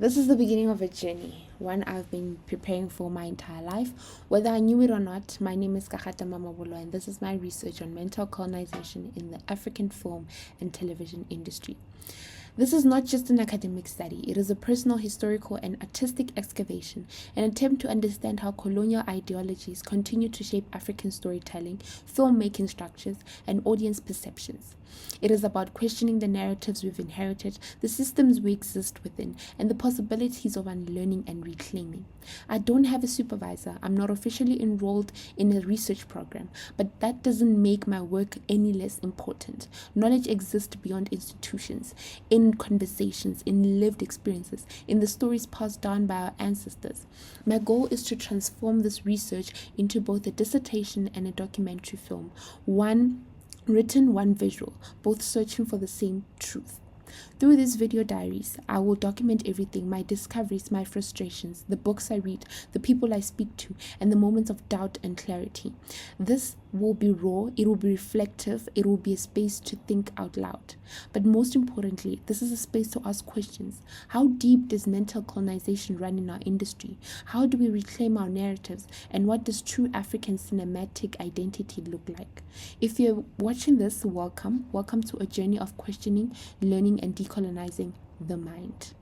This is the beginning of a journey, one I've been preparing for my entire life. Whether I knew it or not, my name is Kagata Mamabolo, and this is my research on mental colonization in the African film and television industry. This is not just an academic study, it is a personal, historical, and artistic excavation, an attempt to understand how colonial ideologies continue to shape African storytelling, filmmaking structures, and audience perceptions. It is about questioning the narratives we've inherited, the systems we exist within, and the possibilities of unlearning and reclaiming. I don't have a supervisor, I'm not officially enrolled in a research program, but that doesn't make my work any less important. Knowledge exists beyond institutions, in conversations, in lived experiences, in the stories passed down by our ancestors. My goal is to transform this research into both a dissertation and a documentary film, one written, one visual, both searching for the same truth. Through these video diaries, I will document everything, my discoveries, my frustrations, the books I read, the people I speak to, and the moments of doubt and clarity. This will be raw, it will be reflective, it will be a space to think out loud. But most importantly, this is a space to ask questions. How deep does mental colonization run in our industry? How do we reclaim our narratives? And what does true African cinematic identity look like? If you're watching this, welcome. Welcome to a journey of questioning, learning, and decolonizing the mind.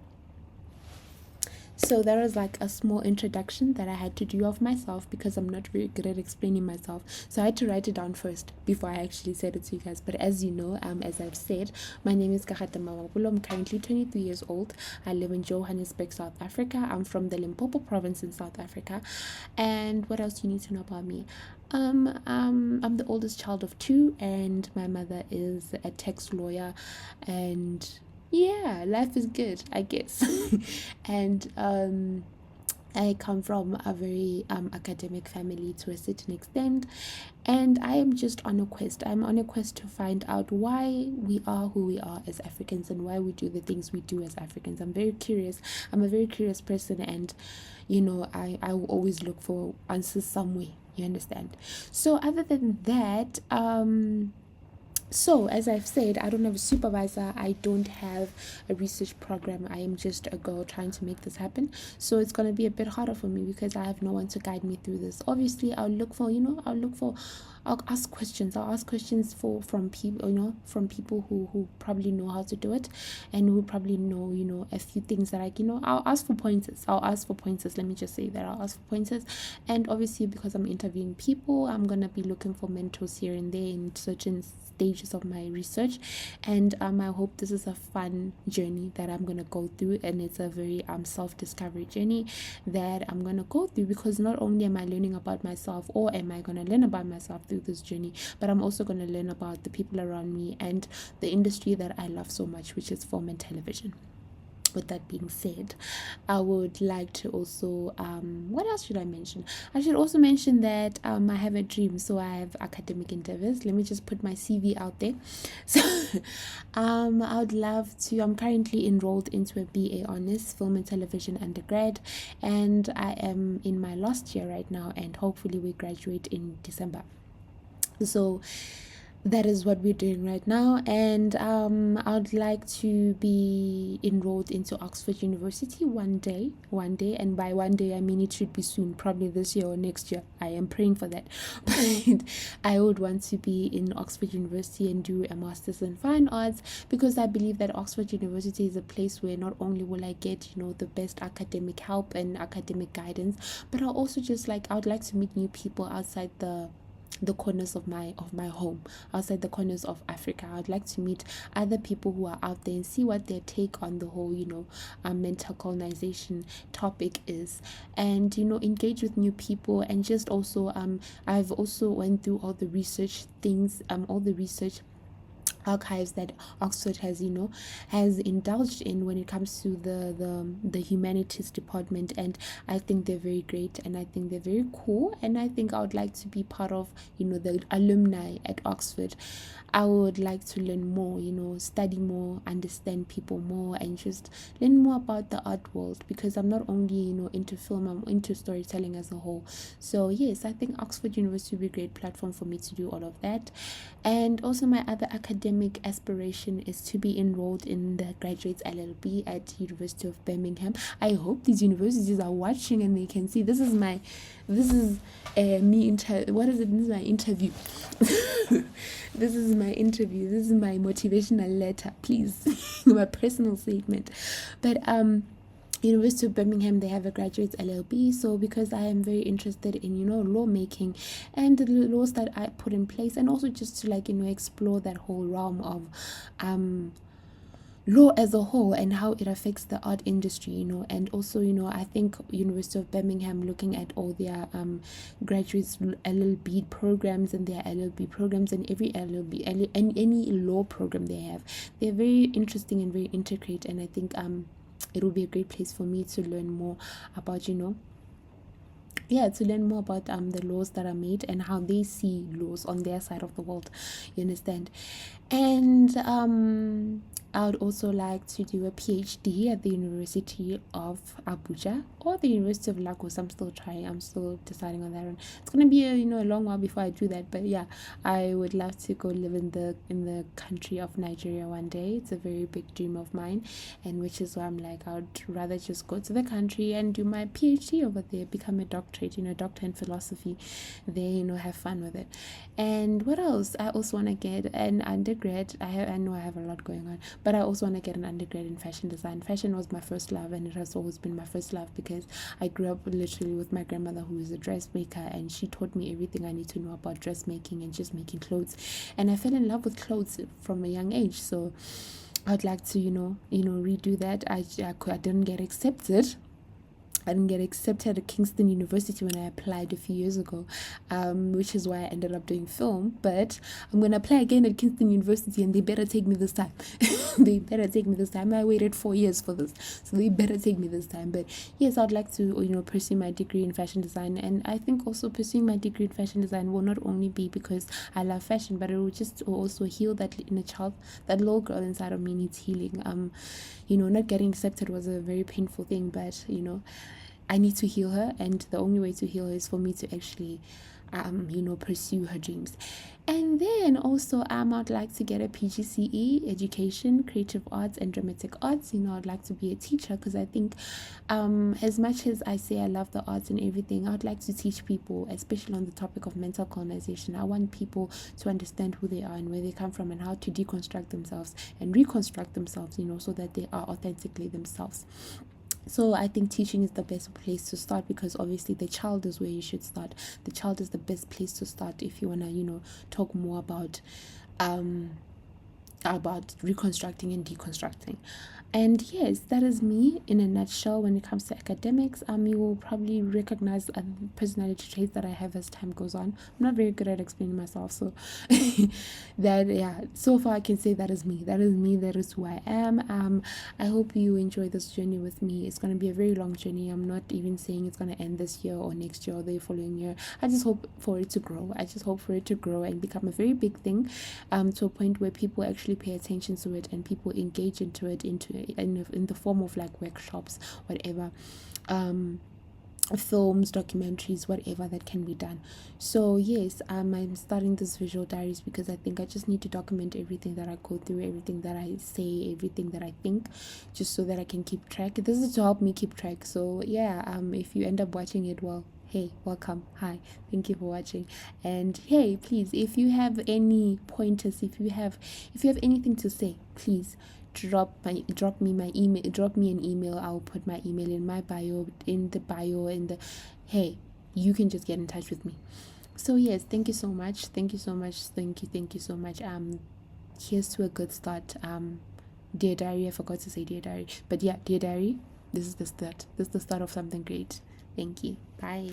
So that was like a small introduction that I had to do of myself because I'm not very good at explaining myself. So I had to write it down first before I actually said it to you guys. But as you know, as I've said, my name is Kagata Mamabolo. I'm currently 23 years old. I live in Johannesburg, South Africa. I'm from the Limpopo province in South Africa. And what else do you need to know about me? I'm the oldest child of two, and my mother is a tax lawyer, and yeah, life is good, I guess. And I come from a very academic family to a certain extent, and I am just on a quest. I'm on a quest to find out why we are who we are as Africans and why we do the things we do as Africans. I'm very curious. I'm a very curious person, and I will always look for answers some way. You understand? So other than that, so, as I've said, I don't have a supervisor, I don't have a research program, I am just a girl trying to make this happen. So, it's going to be a bit harder for me because I have no one to guide me through this. Obviously, I'll ask questions. I'll ask questions from people who probably know how to do it and who probably know, a few things that I'll ask for pointers. Let me just say that I'll ask for pointers. And obviously, because I'm interviewing people, I'm going to be looking for mentors here and there in certain stages of my research, and I hope this is a fun journey that I'm gonna go through, and it's a very self-discovery journey that I'm gonna go through, because not only am I learning about myself, or am I gonna learn about myself through this journey, but I'm also gonna learn about the people around me and the industry that I love so much, which is film and television. With that being said, I would like to also what else should I mention? I should also mention that I have a dream. So I have academic endeavors. Let me just put my CV out there. So I would love to, I'm currently enrolled into a BA Honors Film and Television undergrad, and I am in my last year right now, and hopefully we graduate in December. So that is what we're doing right now, and I would like to be enrolled into Oxford University one day, and by one day I mean it should be soon, probably this year or next year. I am praying for that. But I would want to be in Oxford University and do a master's in fine arts, because I believe that Oxford University is a place where not only will I get the best academic help and academic guidance, but I would like to meet new people outside the corners of my home, outside the corners of Africa. I'd like to meet other people who are out there and see what their take on the whole mental colonization topic is, and engage with new people. And just also I've also went through all the research things, all the research archives that Oxford has indulged in when it comes to the humanities department, and I think they're very great, and I think they're very cool, and I think I would like to be part of the alumni at Oxford. I would like to learn more, study more, understand people more, and just learn more about the art world, because I'm not only into film, I'm into storytelling as a whole. So yes, I think Oxford University would be a great platform for me to do all of that. And also my other academic academic aspiration is to be enrolled in the graduates LLB at University of Birmingham. I hope these universities are watching and they can see this is me this is my interview. This is my interview. This is my motivational letter, please. My personal statement. But University of Birmingham, they have a graduates LLB. So because I am very interested in lawmaking and the laws that I put in place, and also just to explore that whole realm of law as a whole and how it affects the art industry, and also I think University of Birmingham, looking at all their graduates LLB programs and their LLB programs and every LLB and any law program they have, they're very interesting and very intricate, and I think it will be a great place for me to learn more about to learn more about the laws that are made and how they see laws on their side of the world, you understand. And I would also like to do a PhD at the University of Abuja or the University of Lagos. I'm still deciding on that one. It's gonna be a long while before I do that, but yeah, I would love to go live in the country of Nigeria one day. It's a very big dream of mine, and which is why I'm like, I would rather just go to the country and do my PhD over there, become a doctorate, doctor in philosophy there, have fun with it. And what else? I also want to get an undergrad. I know I have a lot going on, but I also want to get an undergrad in fashion design. Fashion was my first love, and it has always been my first love because I grew up literally with my grandmother, who is a dressmaker, and she taught me everything I need to know about dressmaking and just making clothes. And I fell in love with clothes from a young age. So I'd like to, redo that. I didn't get accepted. I didn't get accepted at Kingston University when I applied a few years ago, which is why I ended up doing film. But I'm going to apply again at Kingston University, and they better take me this time. They better take me this time. I waited 4 years for this, so they better take me this time. But yes, I'd like to, pursue my degree in fashion design. And I think also pursuing my degree in fashion design will not only be because I love fashion, but it will just also heal that inner child, that little girl inside of me needs healing. Not getting accepted was a very painful thing, but, I need to heal her, and the only way to heal her is for me to actually pursue her dreams. And then also I'd like to get a PGCE, education, creative arts and dramatic arts. I'd like to be a teacher, because I think as much as I say I love the arts and everything, I'd like to teach people, especially on the topic of mental colonization. I want people to understand who they are and where they come from, and how to deconstruct themselves and reconstruct themselves, so that they are authentically themselves. So I think teaching is the best place to start, because obviously the child is where you should start. The child is the best place to start if you want to, talk more about reconstructing and deconstructing. And yes, that is me in a nutshell when it comes to academics. You will probably recognize personality traits that I have as time goes on. I'm not very good at explaining myself, so so far I can say that is me. That is who I am. I hope you enjoy this journey with me. It's going to be a very long journey. I'm not even saying it's going to end this year or next year or the following year. I just hope for it to grow. And become a very big thing, to a point where people actually pay attention to it and people engage in the form of workshops, whatever, films, documentaries, whatever that can be done. So yes, I'm starting this visual diaries because I think I just need to document everything that I go through, everything that I say, everything that I think, just so that I can keep track. This is to help me keep track. So yeah, if you end up watching it, well, hey, welcome. Hi, thank you for watching. And hey, please, if you have any pointers, if you have anything to say, please drop me an email. I'll put my email in my bio, hey, you can just get in touch with me. So yes, thank you so much. Thank you so much. Here's to a good start. Dear diary, I forgot to say dear diary, but yeah, dear diary, this is the start of something great. Thank you. Bye.